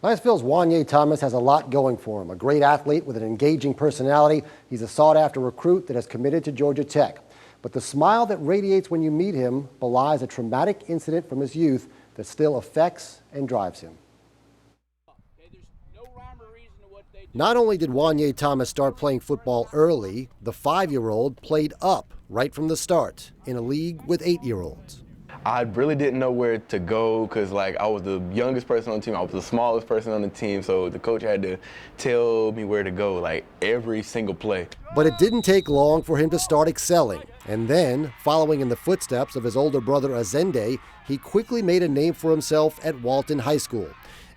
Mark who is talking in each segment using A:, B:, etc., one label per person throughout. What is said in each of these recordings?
A: Niceville's Juanyeh Thomas has a lot going for him. A great athlete with an engaging personality. He's a sought-after recruit that has committed to Georgia Tech. But the smile that radiates when you meet him belies a traumatic incident from his youth that still affects and drives him. Not only did Juanyeh Thomas start playing football early, the 5-year-old played up right from the start in a league with 8-year-olds.
B: I really didn't know where to go because, I was the youngest person on the team. I was the smallest person on the team, so the coach had to tell me where to go, every single play.
A: But it didn't take long for him to start excelling. And then, following in the footsteps of his older brother Azende, he quickly made a name for himself at Walton High School.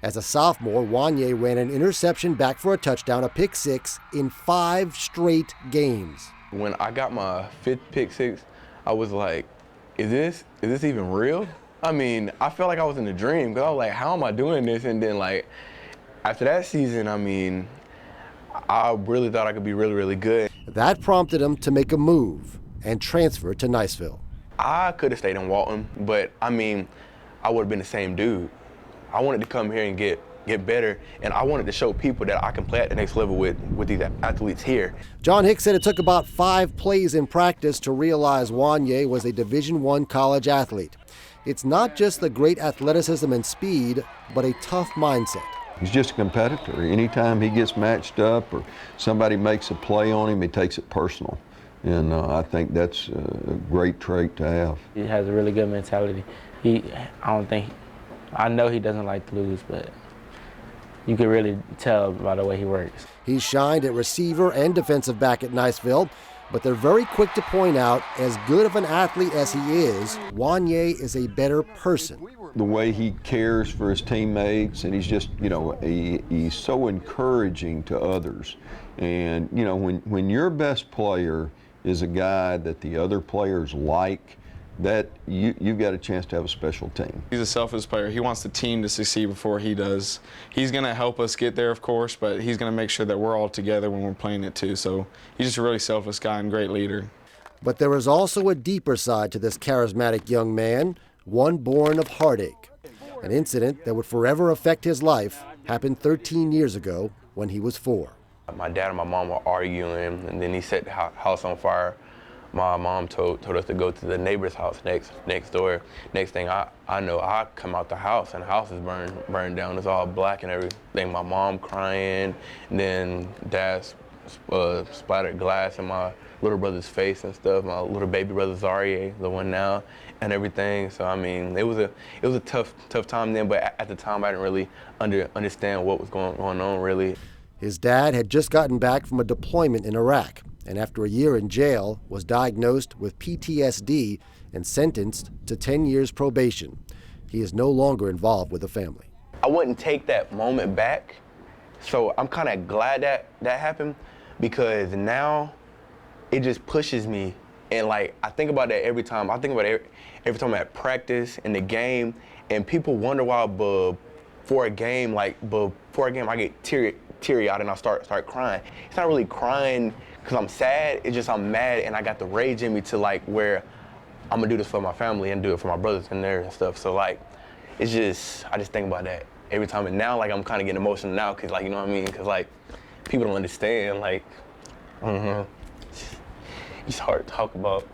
A: As a sophomore, Juanyeh ran an interception back for a touchdown, a pick six, in 5 straight games.
B: When I got my 5th pick six, I was like, is this even real? I mean, I felt like I was in a dream because I was like, how am I doing this? And then after that season, I really thought I could be really, really good.
A: That prompted him to make a move and transfer to Niceville.
B: I could have stayed in Walton, but I would have been the same dude. I wanted to come here and get better, and I wanted to show people that I can play at the next level with these athletes here.
A: John Hicks said it took about 5 plays in practice to realize Juanyeh was a Division I college athlete. It's not just the great athleticism and speed, but a tough mindset.
C: He's just a competitor. Anytime he gets matched up or somebody makes a play on him, he takes it personal. And I think that's a great trait to have.
D: He has a really good mentality. I know he doesn't like to lose, but you can really tell by the way he works.
A: He's shined at receiver and defensive back at Niceville, but they're very quick to point out, as good of an athlete as he is, Juanyeh is a better person.
C: The way he cares for his teammates, and he's just, he's so encouraging to others. And, when your best player is a guy that the other players like, that you've got a chance to have a special team.
E: He's a selfless player. He wants the team to succeed before he does. He's going to help us get there, of course, but he's going to make sure that we're all together when we're playing it too. So he's just a really selfless guy and great leader.
A: But there is also a deeper side to this charismatic young man, one born of heartache. An incident that would forever affect his life happened 13 years ago when he was 4.
B: My dad and my mom were arguing, and then he set the house on fire. My mom told us to go to the neighbor's house next door. Next thing I know, I come out the house and the house is burned down. It's all black and everything. My mom crying, and then dad splattered glass in my little brother's face and stuff. My little baby brother Juanyeh, the one now, and everything. So it was a tough time then. But at the time, I didn't really understand what was going on really.
A: His dad had just gotten back from a deployment in Iraq, and after a year in jail, was diagnosed with PTSD and sentenced to 10 years probation. He is no longer involved with the family.
B: I wouldn't take that moment back, so I'm kind of glad that happened, because now it just pushes me. And I think about that every time. I think about it every time I'm at practice, in the game, and people wonder why before a game I get teary-eyed and I start crying. It's not really crying because I'm sad, it's just I'm mad and I got the rage in me to where I'm gonna do this for my family and do it for my brothers in there and stuff. So it's just, I just think about that every time. And now I'm kind of getting emotional now because you know what I mean? Because people don't understand, it's hard to talk about.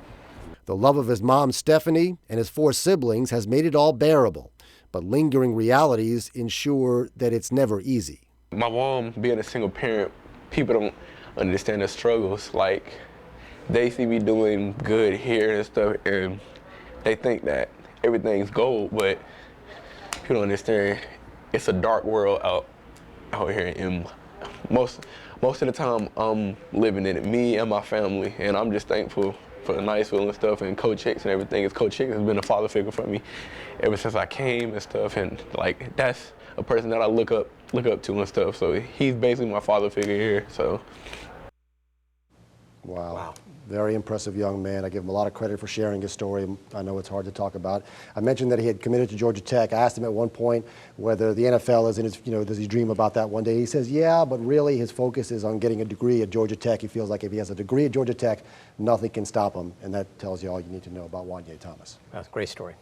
A: The love of his mom, Stephanie, and his 4 siblings has made it all bearable, but lingering realities ensure that it's never easy.
B: My mom, being a single parent, people don't understand the struggles. They see me doing good here and stuff, and they think that everything's gold, but people don't understand it's a dark world out here, and most of the time I'm living in it, me and my family, and I'm just thankful for Niceville and stuff, and Coach Hicks and everything. Coach Hicks has been a father figure for me ever since I came and stuff, and that's a person that I look up to and stuff. So he's basically my father figure here. So.
A: Wow. Very impressive young man. I give him a lot of credit for sharing his story. I know it's hard to talk about. I mentioned that he had committed to Georgia Tech. I asked him at one point whether the NFL is in his, does he dream about that one day? He says, yeah, but really his focus is on getting a degree at Georgia Tech. He feels like if he has a degree at Georgia Tech, nothing can stop him. And that tells you all you need to know about Juanyeh Thomas.
F: That's a great story.